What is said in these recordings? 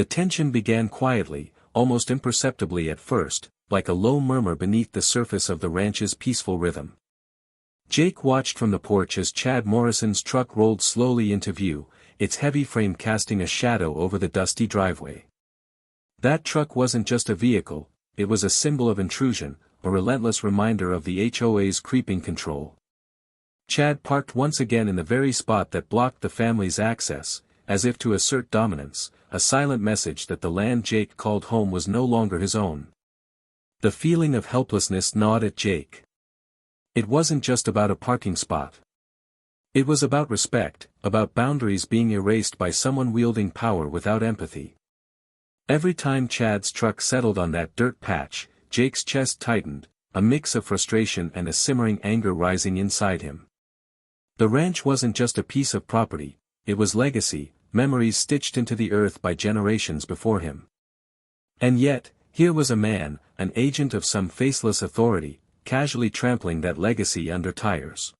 The tension began quietly, almost imperceptibly at first, like a low murmur beneath the surface of the ranch's peaceful rhythm. Jake watched from the porch as Chad Morrison's truck rolled slowly into view, its heavy frame casting a shadow over the dusty driveway. That truck wasn't just a vehicle, it was a symbol of intrusion, a relentless reminder of the HOA's creeping control. Chad parked once again in the very spot that blocked the family's access, as if to assert dominance, a silent message that the land Jake called home was no longer his own. The feeling of helplessness gnawed at Jake. It wasn't just about a parking spot. It was about respect, about boundaries being erased by someone wielding power without empathy. Every time Chad's truck settled on that dirt patch, Jake's chest tightened, a mix of frustration and a simmering anger rising inside him. The ranch wasn't just a piece of property, it was legacy, memories stitched into the earth by generations before him. And yet, here was a man, an agent of some faceless authority, casually trampling that legacy under tires.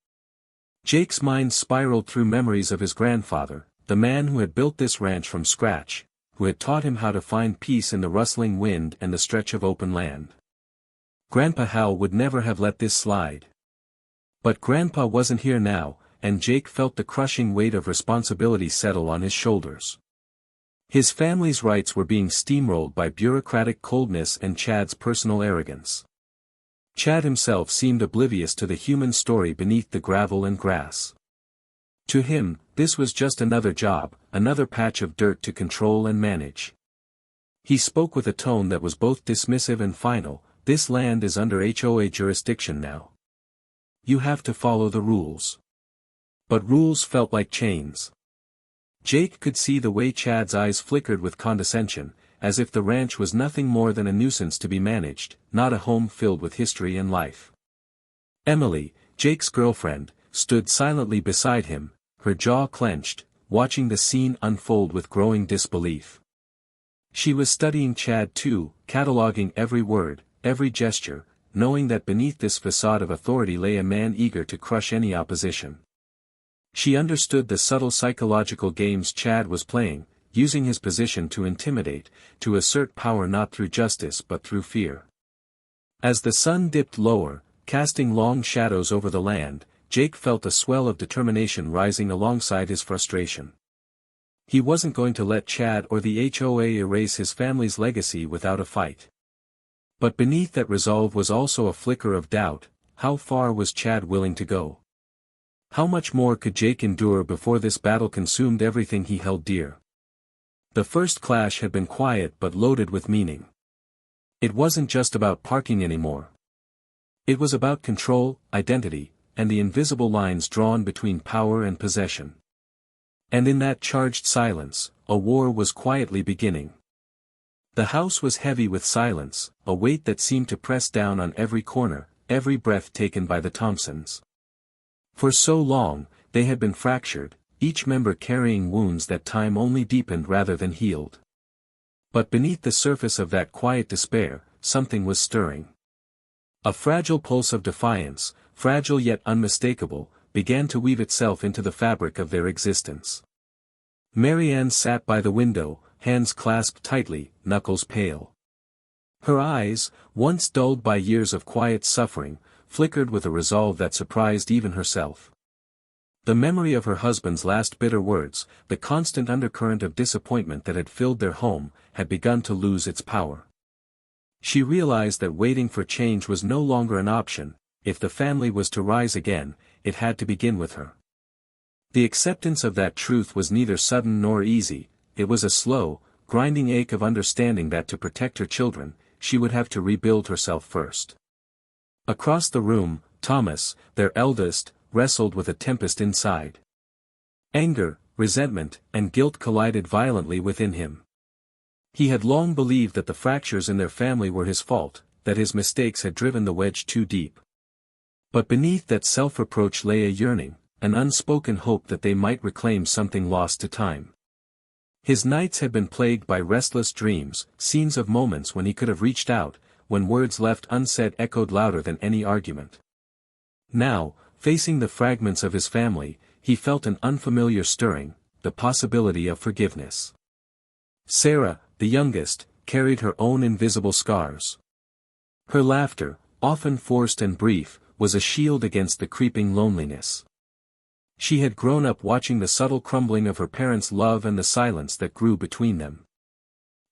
Jake's mind spiraled through memories of his grandfather, the man who had built this ranch from scratch, who had taught him how to find peace in the rustling wind and the stretch of open land. Grandpa Hal would never have let this slide. But Grandpa wasn't here now, and Jake felt the crushing weight of responsibility settle on his shoulders. His family's rights were being steamrolled by bureaucratic coldness and Chad's personal arrogance. Chad himself seemed oblivious to the human story beneath the gravel and grass. To him, this was just another job, another patch of dirt to control and manage. He spoke with a tone that was both dismissive and final. This land is under HOA jurisdiction now. You have to follow the rules. But rules felt like chains. Jake could see the way Chad's eyes flickered with condescension, as if the ranch was nothing more than a nuisance to be managed, not a home filled with history and life. Emily, Jake's girlfriend, stood silently beside him, her jaw clenched, watching the scene unfold with growing disbelief. She was studying Chad too, cataloging every word, every gesture, knowing that beneath this facade of authority lay a man eager to crush any opposition. She understood the subtle psychological games Chad was playing, using his position to intimidate, to assert power not through justice but through fear. As the sun dipped lower, casting long shadows over the land, Jake felt a swell of determination rising alongside his frustration. He wasn't going to let Chad or the HOA erase his family's legacy without a fight. But beneath that resolve was also a flicker of doubt. How far was Chad willing to go? How much more could Jake endure before this battle consumed everything he held dear? The first clash had been quiet but loaded with meaning. It wasn't just about parking anymore. It was about control, identity, and the invisible lines drawn between power and possession. And in that charged silence, a war was quietly beginning. The house was heavy with silence, a weight that seemed to press down on every corner, every breath taken by the Thompsons. For so long, they had been fractured, each member carrying wounds that time only deepened rather than healed. But beneath the surface of that quiet despair, something was stirring. A fragile pulse of defiance, fragile yet unmistakable, began to weave itself into the fabric of their existence. Marianne sat by the window, hands clasped tightly, knuckles pale. Her eyes, once dulled by years of quiet suffering, flickered with a resolve that surprised even herself. The memory of her husband's last bitter words, the constant undercurrent of disappointment that had filled their home, had begun to lose its power. She realized that waiting for change was no longer an option. If the family was to rise again, it had to begin with her. The acceptance of that truth was neither sudden nor easy. It was a slow, grinding ache of understanding that to protect her children, she would have to rebuild herself first. Across the room, Thomas, their eldest, wrestled with a tempest inside. Anger, resentment, and guilt collided violently within him. He had long believed that the fractures in their family were his fault, that his mistakes had driven the wedge too deep. But beneath that self-reproach lay a yearning, an unspoken hope that they might reclaim something lost to time. His nights had been plagued by restless dreams, scenes of moments when he could have reached out, when words left unsaid echoed louder than any argument. Now, facing the fragments of his family, he felt an unfamiliar stirring, the possibility of forgiveness. Sarah, the youngest, carried her own invisible scars. Her laughter, often forced and brief, was a shield against the creeping loneliness. She had grown up watching the subtle crumbling of her parents' love and the silence that grew between them.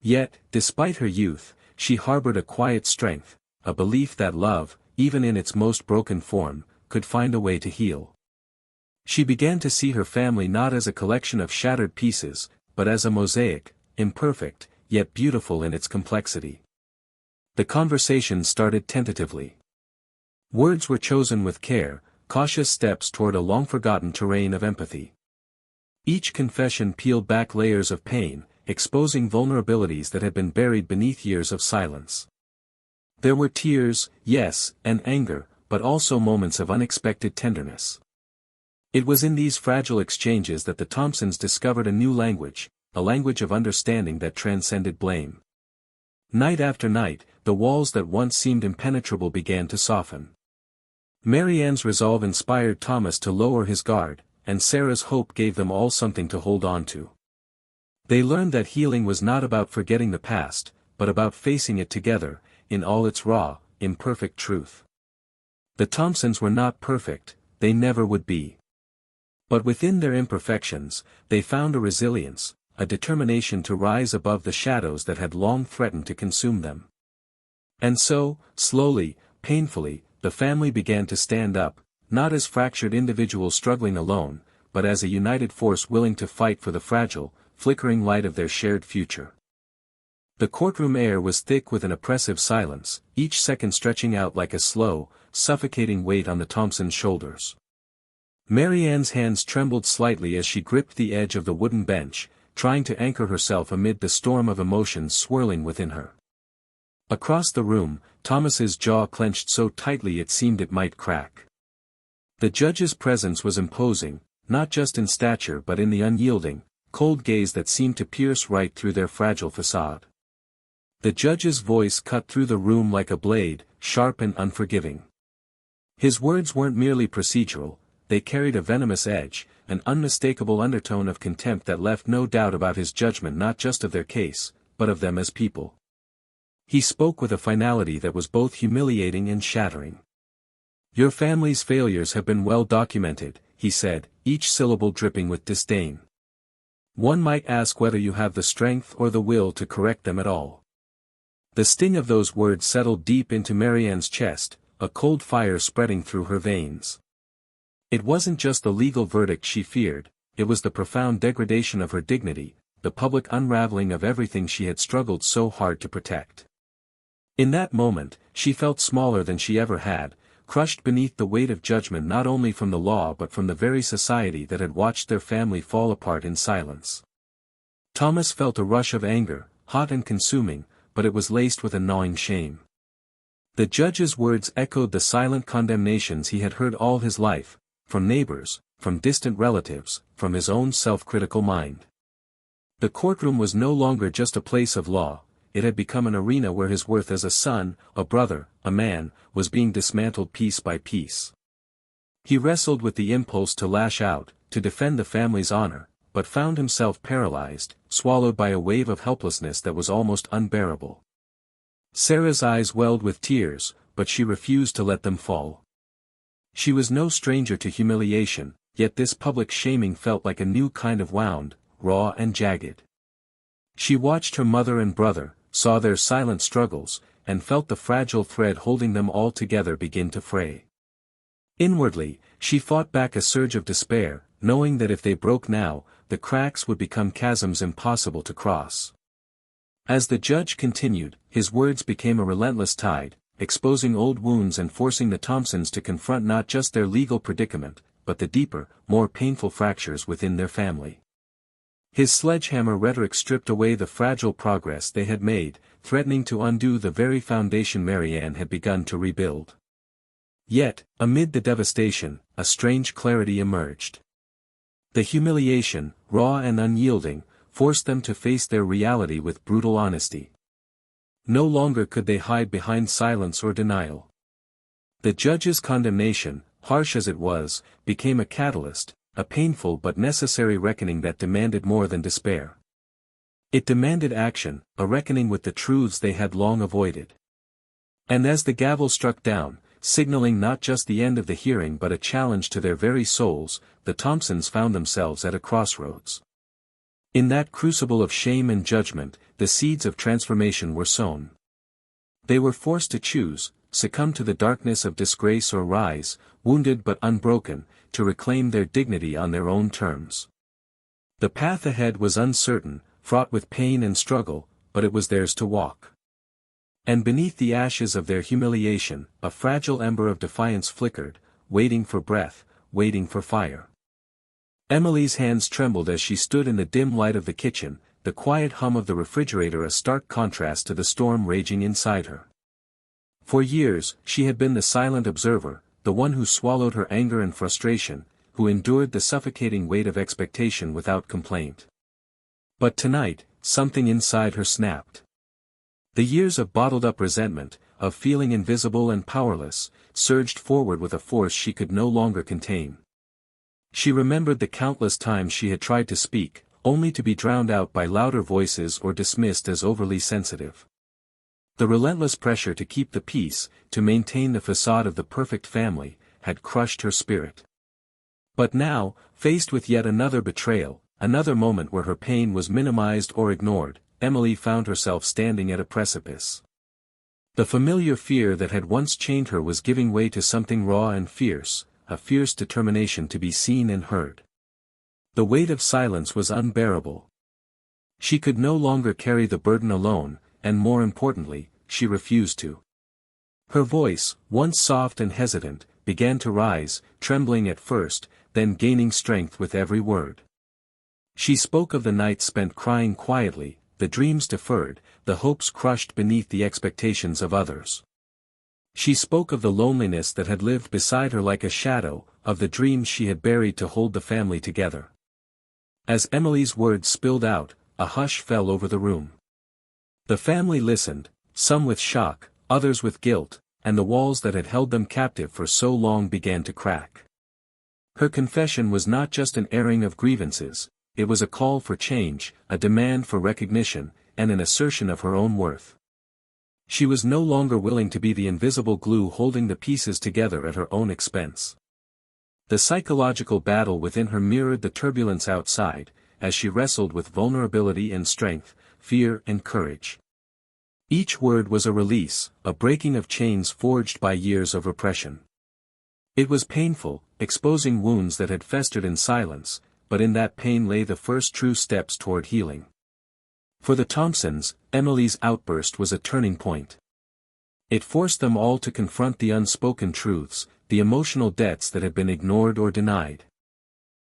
Yet, despite her youth, she harbored a quiet strength, a belief that love, even in its most broken form, could find a way to heal. She began to see her family not as a collection of shattered pieces, but as a mosaic, imperfect, yet beautiful in its complexity. The conversation started tentatively. Words were chosen with care, cautious steps toward a long-forgotten terrain of empathy. Each confession peeled back layers of pain, exposing vulnerabilities that had been buried beneath years of silence. There were tears, yes, and anger, but also moments of unexpected tenderness. It was in these fragile exchanges that the Thompsons discovered a new language, a language of understanding that transcended blame. Night after night, the walls that once seemed impenetrable began to soften. Mary Ann's resolve inspired Thomas to lower his guard, and Sarah's hope gave them all something to hold on to. They learned that healing was not about forgetting the past, but about facing it together, in all its raw, imperfect truth. The Thompsons were not perfect, they never would be. But within their imperfections, they found a resilience, a determination to rise above the shadows that had long threatened to consume them. And so, slowly, painfully, the family began to stand up, not as fractured individuals struggling alone, but as a united force willing to fight for the fragile, flickering light of their shared future. The courtroom air was thick with an oppressive silence, each second stretching out like a slow, suffocating weight on the Thompsons' shoulders. Mary Ann's hands trembled slightly as she gripped the edge of the wooden bench, trying to anchor herself amid the storm of emotions swirling within her. Across the room, Thomas's jaw clenched so tightly it seemed it might crack. The judge's presence was imposing, not just in stature but in the unyielding, cold gaze that seemed to pierce right through their fragile facade. The judge's voice cut through the room like a blade, sharp and unforgiving. His words weren't merely procedural, they carried a venomous edge, an unmistakable undertone of contempt that left no doubt about his judgment not just of their case, but of them as people. He spoke with a finality that was both humiliating and shattering. "Your family's failures have been well documented," he said, each syllable dripping with disdain. "One might ask whether you have the strength or the will to correct them at all." The sting of those words settled deep into Mary Ann's chest, a cold fire spreading through her veins. It wasn't just the legal verdict she feared, it was the profound degradation of her dignity, the public unraveling of everything she had struggled so hard to protect. In that moment, she felt smaller than she ever had, crushed beneath the weight of judgment not only from the law but from the very society that had watched their family fall apart in silence. Thomas felt a rush of anger, hot and consuming, but it was laced with a gnawing shame. The judge's words echoed the silent condemnations he had heard all his life, from neighbors, from distant relatives, from his own self-critical mind. The courtroom was no longer just a place of law, it had become an arena where his worth as a son, a brother, a man, was being dismantled piece by piece. He wrestled with the impulse to lash out, to defend the family's honor, but found himself paralyzed, swallowed by a wave of helplessness that was almost unbearable. Sarah's eyes welled with tears, but she refused to let them fall. She was no stranger to humiliation, yet this public shaming felt like a new kind of wound, raw and jagged. She watched her mother and brother, saw their silent struggles, and felt the fragile thread holding them all together begin to fray. Inwardly, she fought back a surge of despair, knowing that if they broke now, the cracks would become chasms impossible to cross. As the judge continued, his words became a relentless tide, exposing old wounds and forcing the Thompsons to confront not just their legal predicament, but the deeper, more painful fractures within their family. His sledgehammer rhetoric stripped away the fragile progress they had made, threatening to undo the very foundation Mary Ann had begun to rebuild. Yet, amid the devastation, a strange clarity emerged. The humiliation, raw and unyielding, forced them to face their reality with brutal honesty. No longer could they hide behind silence or denial. The judge's condemnation, harsh as it was, became a catalyst, a painful but necessary reckoning that demanded more than despair. It demanded action, a reckoning with the truths they had long avoided. And as the gavel struck down, signaling not just the end of the hearing but a challenge to their very souls, the Thompsons found themselves at a crossroads. In that crucible of shame and judgment, the seeds of transformation were sown. They were forced to choose, succumb to the darkness of disgrace or rise, wounded but unbroken, to reclaim their dignity on their own terms. The path ahead was uncertain, fraught with pain and struggle, but it was theirs to walk. And beneath the ashes of their humiliation, a fragile ember of defiance flickered, waiting for breath, waiting for fire. Emily's hands trembled as she stood in the dim light of the kitchen, the quiet hum of the refrigerator a stark contrast to the storm raging inside her. For years, she had been the silent observer, the one who swallowed her anger and frustration, who endured the suffocating weight of expectation without complaint. But tonight, something inside her snapped. The years of bottled-up resentment, of feeling invisible and powerless, surged forward with a force she could no longer contain. She remembered the countless times she had tried to speak, only to be drowned out by louder voices or dismissed as overly sensitive. The relentless pressure to keep the peace, to maintain the facade of the perfect family, had crushed her spirit. But now, faced with yet another betrayal, another moment where her pain was minimized or ignored, Emily found herself standing at a precipice. The familiar fear that had once chained her was giving way to something raw and fierce, a fierce determination to be seen and heard. The weight of silence was unbearable. She could no longer carry the burden alone, and more importantly, she refused to. Her voice, once soft and hesitant, began to rise, trembling at first, then gaining strength with every word. She spoke of the nights spent crying quietly, the dreams deferred, the hopes crushed beneath the expectations of others. She spoke of the loneliness that had lived beside her like a shadow, of the dreams she had buried to hold the family together. As Emily's words spilled out, a hush fell over the room. The family listened, some with shock, others with guilt, and the walls that had held them captive for so long began to crack. Her confession was not just an airing of grievances, it was a call for change, a demand for recognition, and an assertion of her own worth. She was no longer willing to be the invisible glue holding the pieces together at her own expense. The psychological battle within her mirrored the turbulence outside, as she wrestled with vulnerability and strength, fear and courage. Each word was a release, a breaking of chains forged by years of repression. It was painful, exposing wounds that had festered in silence, but in that pain lay the first true steps toward healing. For the Thompsons, Emily's outburst was a turning point. It forced them all to confront the unspoken truths, the emotional debts that had been ignored or denied.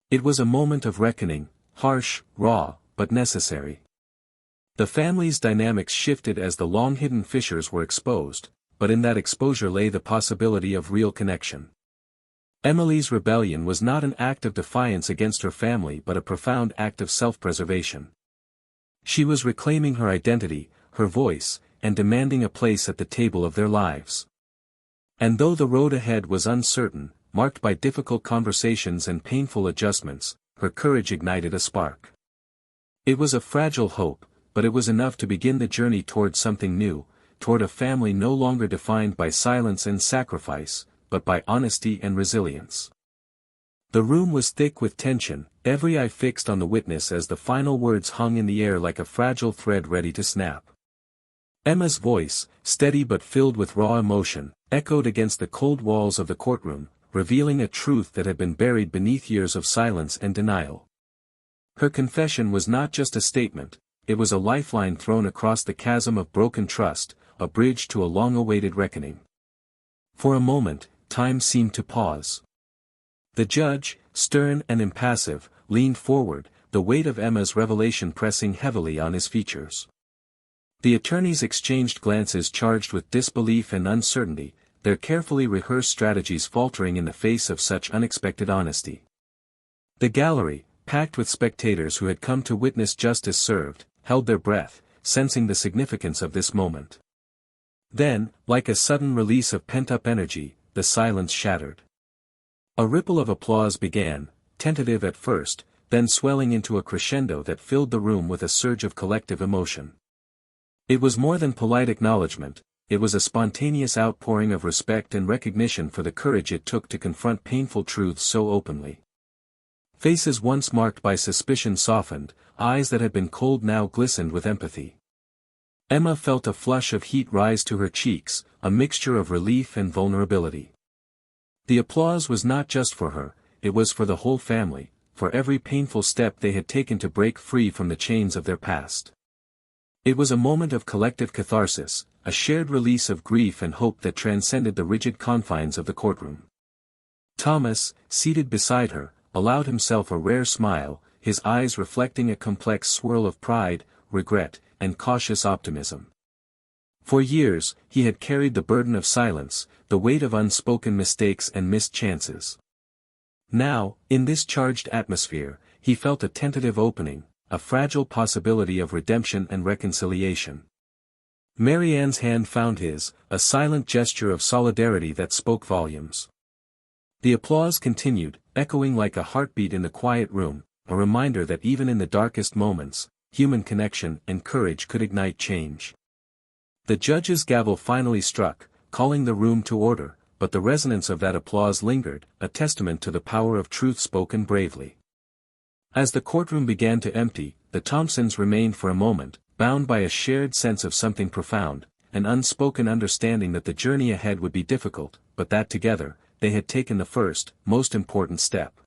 It was a moment of reckoning, harsh, raw, but necessary. The family's dynamics shifted as the long-hidden fissures were exposed, but in that exposure lay the possibility of real connection. Emily's rebellion was not an act of defiance against her family but a profound act of self-preservation. She was reclaiming her identity, her voice, and demanding a place at the table of their lives. And though the road ahead was uncertain, marked by difficult conversations and painful adjustments, her courage ignited a spark. It was a fragile hope, but it was enough to begin the journey toward something new, toward a family no longer defined by silence and sacrifice, but by honesty and resilience. The room was thick with tension, every eye fixed on the witness as the final words hung in the air like a fragile thread ready to snap. Emma's voice, steady but filled with raw emotion, echoed against the cold walls of the courtroom, revealing a truth that had been buried beneath years of silence and denial. Her confession was not just a statement, it was a lifeline thrown across the chasm of broken trust, a bridge to a long-awaited reckoning. For a moment, time seemed to pause. The judge, stern and impassive, leaned forward, the weight of Emma's revelation pressing heavily on his features. The attorneys exchanged glances charged with disbelief and uncertainty, their carefully rehearsed strategies faltering in the face of such unexpected honesty. The gallery, packed with spectators who had come to witness justice served, held their breath, sensing the significance of this moment. Then, like a sudden release of pent-up energy, the silence shattered. A ripple of applause began, tentative at first, then swelling into a crescendo that filled the room with a surge of collective emotion. It was more than polite acknowledgement, it was a spontaneous outpouring of respect and recognition for the courage it took to confront painful truths so openly. Faces once marked by suspicion softened, eyes that had been cold now glistened with empathy. Emma felt a flush of heat rise to her cheeks, a mixture of relief and vulnerability. The applause was not just for her, it was for the whole family, for every painful step they had taken to break free from the chains of their past. It was a moment of collective catharsis, a shared release of grief and hope that transcended the rigid confines of the courtroom. Thomas, seated beside her, allowed himself a rare smile, his eyes reflecting a complex swirl of pride, regret, and cautious optimism. For years, he had carried the burden of silence, the weight of unspoken mistakes and missed chances. Now, in this charged atmosphere, he felt a tentative opening, a fragile possibility of redemption and reconciliation. Marianne's hand found his, a silent gesture of solidarity that spoke volumes. The applause continued, echoing like a heartbeat in the quiet room, a reminder that even in the darkest moments, human connection and courage could ignite change. The judge's gavel finally struck, calling the room to order, but the resonance of that applause lingered, a testament to the power of truth spoken bravely. As the courtroom began to empty, the Thompsons remained for a moment, bound by a shared sense of something profound, an unspoken understanding that the journey ahead would be difficult, but that together, they had taken the first, most important step.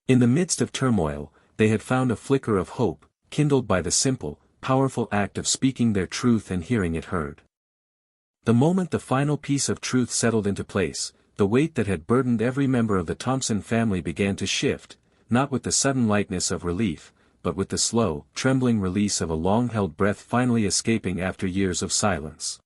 In the midst of turmoil, they had found a flicker of hope, kindled by the simple, powerful act of speaking their truth and hearing it heard. The moment the final piece of truth settled into place, the weight that had burdened every member of the Thompson family began to shift, not with the sudden lightness of relief, but with the slow, trembling release of a long-held breath finally escaping after years of silence.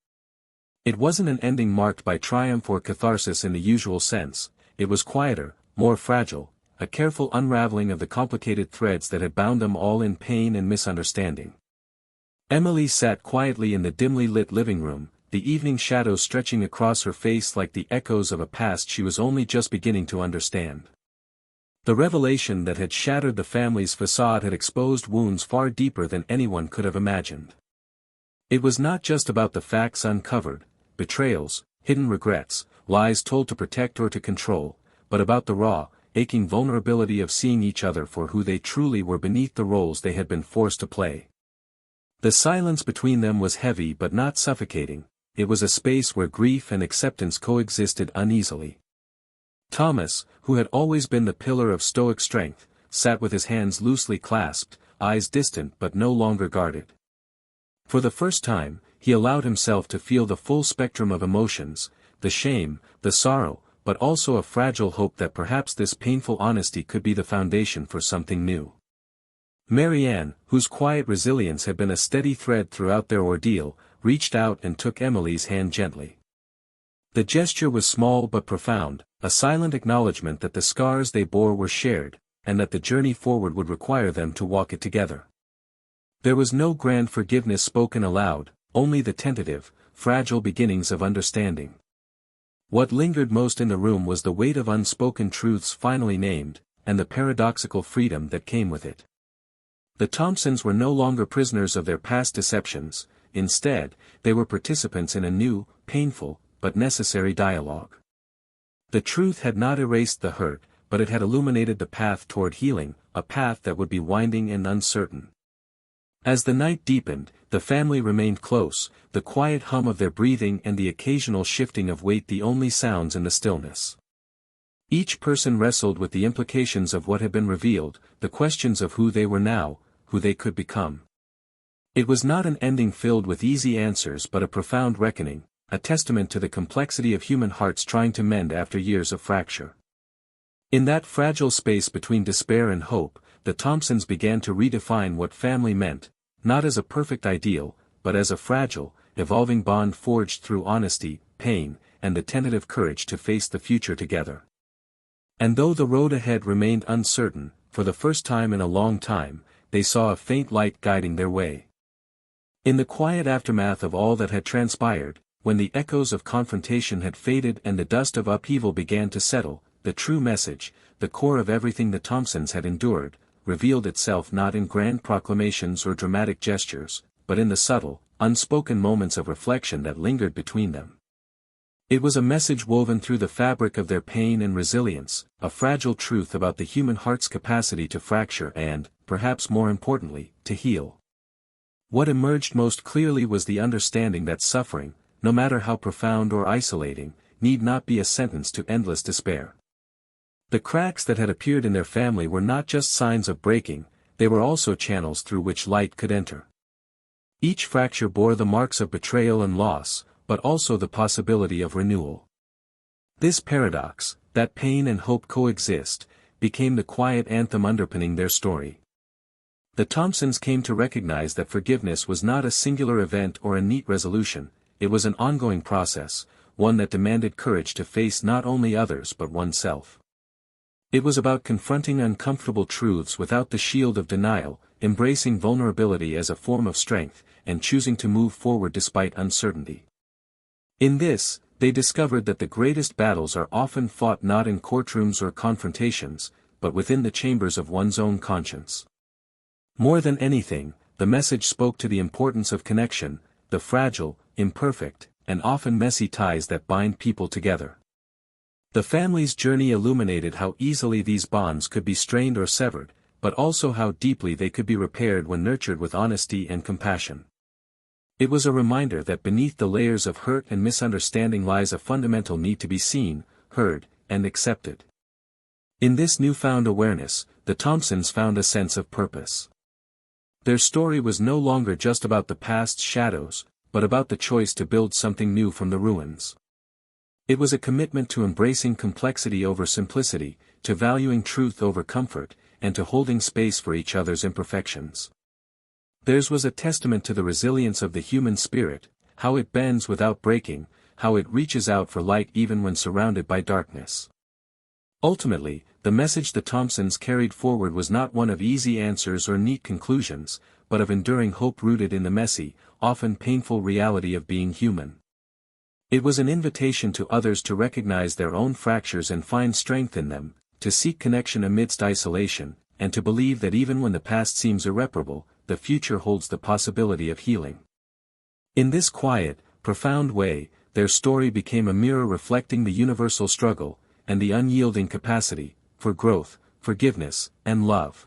It wasn't an ending marked by triumph or catharsis in the usual sense, it was quieter, more fragile, a careful unraveling of the complicated threads that had bound them all in pain and misunderstanding. Emily sat quietly in the dimly lit living room, the evening shadows stretching across her face like the echoes of a past she was only just beginning to understand. The revelation that had shattered the family's facade had exposed wounds far deeper than anyone could have imagined. It was not just about the facts uncovered, betrayals, hidden regrets, lies told to protect or to control, but about the raw, aching vulnerability of seeing each other for who they truly were beneath the roles they had been forced to play. The silence between them was heavy but not suffocating. It was a space where grief and acceptance coexisted uneasily. Thomas, who had always been the pillar of stoic strength, sat with his hands loosely clasped, eyes distant but no longer guarded. For the first time, he allowed himself to feel the full spectrum of emotions, the shame, the sorrow, but also a fragile hope that perhaps this painful honesty could be the foundation for something new. Marianne, whose quiet resilience had been a steady thread throughout their ordeal, reached out and took Emily's hand gently. The gesture was small but profound, a silent acknowledgement that the scars they bore were shared, and that the journey forward would require them to walk it together. There was no grand forgiveness spoken aloud, only the tentative, fragile beginnings of understanding. What lingered most in the room was the weight of unspoken truths finally named, and the paradoxical freedom that came with it. The Thompsons were no longer prisoners of their past deceptions. Instead, they were participants in a new, painful, but necessary dialogue. The truth had not erased the hurt, but it had illuminated the path toward healing, a path that would be winding and uncertain. As the night deepened, the family remained close, the quiet hum of their breathing and the occasional shifting of weight the only sounds in the stillness. Each person wrestled with the implications of what had been revealed, the questions of who they were now, who they could become. It was not an ending filled with easy answers but a profound reckoning, a testament to the complexity of human hearts trying to mend after years of fracture. In that fragile space between despair and hope, the Thompsons began to redefine what family meant, not as a perfect ideal, but as a fragile, evolving bond forged through honesty, pain, and the tentative courage to face the future together. And though the road ahead remained uncertain, for the first time in a long time, they saw a faint light guiding their way. In the quiet aftermath of all that had transpired, when the echoes of confrontation had faded and the dust of upheaval began to settle, the true message, the core of everything the Thompsons had endured, revealed itself not in grand proclamations or dramatic gestures, but in the subtle, unspoken moments of reflection that lingered between them. It was a message woven through the fabric of their pain and resilience, a fragile truth about the human heart's capacity to fracture and, perhaps more importantly, to heal. What emerged most clearly was the understanding that suffering, no matter how profound or isolating, need not be a sentence to endless despair. The cracks that had appeared in their family were not just signs of breaking, they were also channels through which light could enter. Each fracture bore the marks of betrayal and loss, but also the possibility of renewal. This paradox, that pain and hope coexist, became the quiet anthem underpinning their story. The Thompsons came to recognize that forgiveness was not a singular event or a neat resolution, it was an ongoing process, one that demanded courage to face not only others but oneself. It was about confronting uncomfortable truths without the shield of denial, embracing vulnerability as a form of strength, and choosing to move forward despite uncertainty. In this, they discovered that the greatest battles are often fought not in courtrooms or confrontations, but within the chambers of one's own conscience. More than anything, the message spoke to the importance of connection, the fragile, imperfect, and often messy ties that bind people together. The family's journey illuminated how easily these bonds could be strained or severed, but also how deeply they could be repaired when nurtured with honesty and compassion. It was a reminder that beneath the layers of hurt and misunderstanding lies a fundamental need to be seen, heard, and accepted. In this newfound awareness, the Thompsons found a sense of purpose. Their story was no longer just about the past's shadows, but about the choice to build something new from the ruins. It was a commitment to embracing complexity over simplicity, to valuing truth over comfort, and to holding space for each other's imperfections. Theirs was a testament to the resilience of the human spirit, how it bends without breaking, how it reaches out for light even when surrounded by darkness. Ultimately, the message the Thompsons carried forward was not one of easy answers or neat conclusions, but of enduring hope rooted in the messy, often painful reality of being human. It was an invitation to others to recognize their own fractures and find strength in them, to seek connection amidst isolation, and to believe that even when the past seems irreparable, the future holds the possibility of healing. In this quiet, profound way, their story became a mirror reflecting the universal struggle, and the unyielding capacity, for growth, forgiveness, and love.